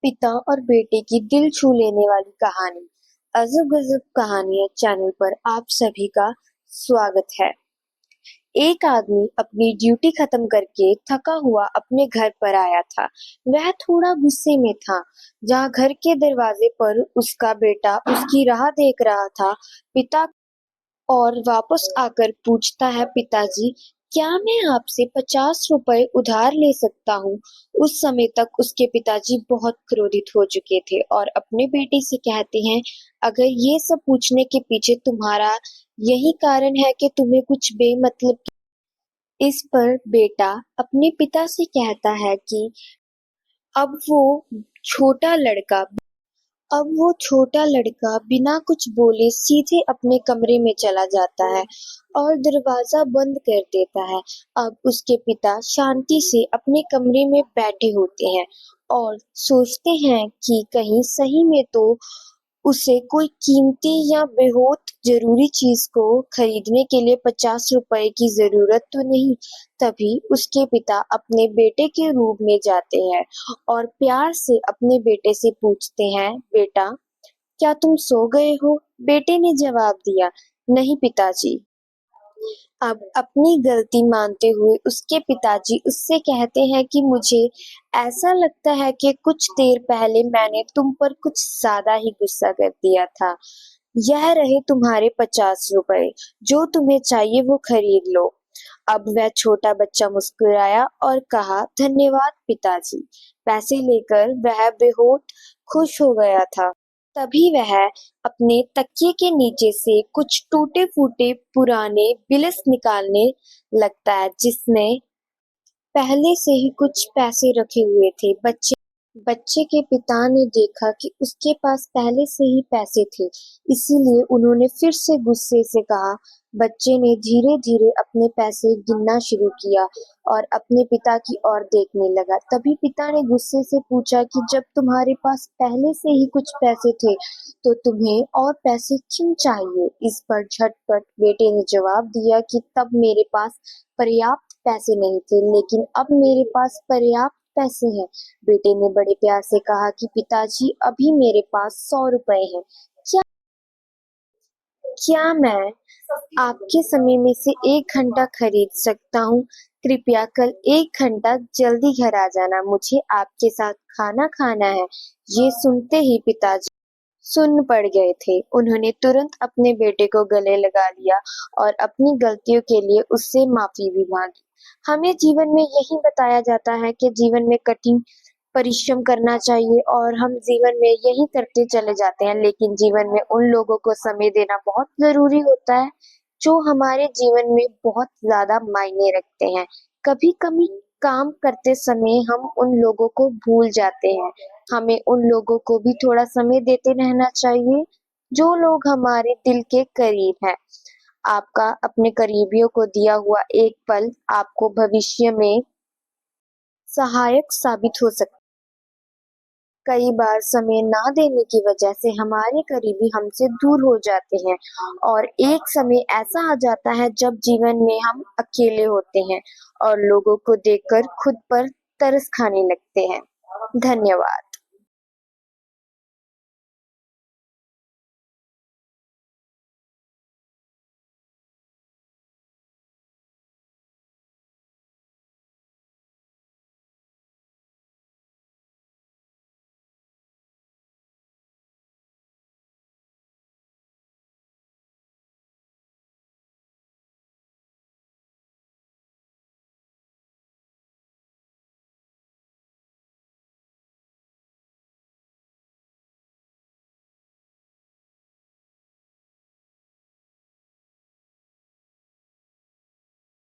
पिता और बेटे की दिल छू लेने वाली कहानी अजब गजब कहानियां चैनल पर आप सभी का स्वागत है। एक आदमी अपनी ड्यूटी खत्म करके थका हुआ अपने घर पर आया था। वह थोड़ा गुस्से में था। जहाँ घर के दरवाजे पर उसका बेटा उसकी राह देख रहा था, पिता और वापस आकर पूछता है, पिताजी, क्या मैं आपसे 50 रुपए उधार ले सकता हूँ? उस समय तक उसके पिताजी बहुत क्रोधित हो चुके थे और अपने बेटे से कहते हैं, अगर ये सब पूछने के पीछे तुम्हारा यही कारण है कि तुम्हें कुछ बेमतलब। इस पर बेटा अपने पिता से कहता है कि अब वो छोटा लड़का अब वो छोटा लड़का बिना कुछ बोले सीधे अपने कमरे में चला जाता है और दरवाजा बंद कर देता है। अब उसके पिता शांति से अपने कमरे में बैठे होते हैं और सोचते हैं कि कहीं सही में तो उसे कोई कीमती या बेहद जरूरी चीज को खरीदने के लिए 50 रुपए की जरूरत तो नहीं। तभी उसके पिता अपने बेटे के रूम में जाते हैं और प्यार से अपने बेटे से पूछते हैं, बेटा, क्या तुम सो गए हो? बेटे ने जवाब दिया, नहीं पिताजी। अब अपनी गलती मानते हुए उसके पिताजी उससे कहते हैं कि मुझे ऐसा लगता है कि कुछ देर पहले मैंने तुम पर कुछ ज्यादा ही गुस्सा कर दिया था। यह रहे तुम्हारे 50 रुपए, जो तुम्हें चाहिए वो खरीद लो। अब वह छोटा बच्चा मुस्कुराया और कहा, धन्यवाद पिताजी। पैसे लेकर वह बेहद खुश हो गया था। तभी वह अपने तकिए के नीचे से कुछ टूटे-फूटे पुराने बिल्स निकालने लगता है, जिसमें पहले से ही कुछ पैसे रखे हुए थे। बच्चे के पिता ने देखा कि उसके पास पहले से ही पैसे थे, इसीलिए उन्होंने फिर से गुस्से से कहा। बच्चे ने धीरे धीरे अपने पैसे गिनना शुरू किया और अपने पिता की ओर देखने लगा। तभी पिता ने गुस्से से पूछा कि जब तुम्हारे पास पहले से ही कुछ पैसे थे तो तुम्हें और पैसे क्यों चाहिए? इस पर झटपट बेटे ने जवाब दिया कि तब मेरे पास पर्याप्त पैसे नहीं थे, लेकिन अब मेरे पास पर्याप्त पैसे हैं। बेटे ने बड़े प्यार से कहा कि पिताजी, अभी मेरे पास 100 रुपए हैं। क्या क्या मैं आपके समय में से 1 घंटा खरीद सकता हूँ? कृपया कल 1 घंटा जल्दी घर आ जाना, मुझे आपके साथ खाना खाना है। ये सुनते ही पिताजी सुन्न पड़ गए थे। उन्होंने तुरंत अपने बेटे को गले लगा लिया और अपनी गलतियों के लिए उससे माफी भी मांगी। हमें जीवन में यही बताया जाता है कि जीवन में कठिन परिश्रम करना चाहिए और हम जीवन में यही करते चले जाते हैं, लेकिन जीवन में उन लोगों को समय देना बहुत जरूरी होता है जो हमारे जीवन में बहुत ज्यादा मायने रखते हैं। कभी कभी काम करते समय हम उन लोगों को भूल जाते हैं। हमें उन लोगों को भी थोड़ा समय देते रहना चाहिए जो लोग हमारे दिल के करीब हैं। आपका अपने करीबियों को दिया हुआ एक पल आपको भविष्य में सहायक साबित हो सकता है। कई बार समय ना देने की वजह से हमारे करीबी हमसे दूर हो जाते हैं और एक समय ऐसा आ जाता है जब जीवन में हम अकेले होते हैं और लोगों को देखकर खुद पर तरस खाने लगते हैं। धन्यवाद।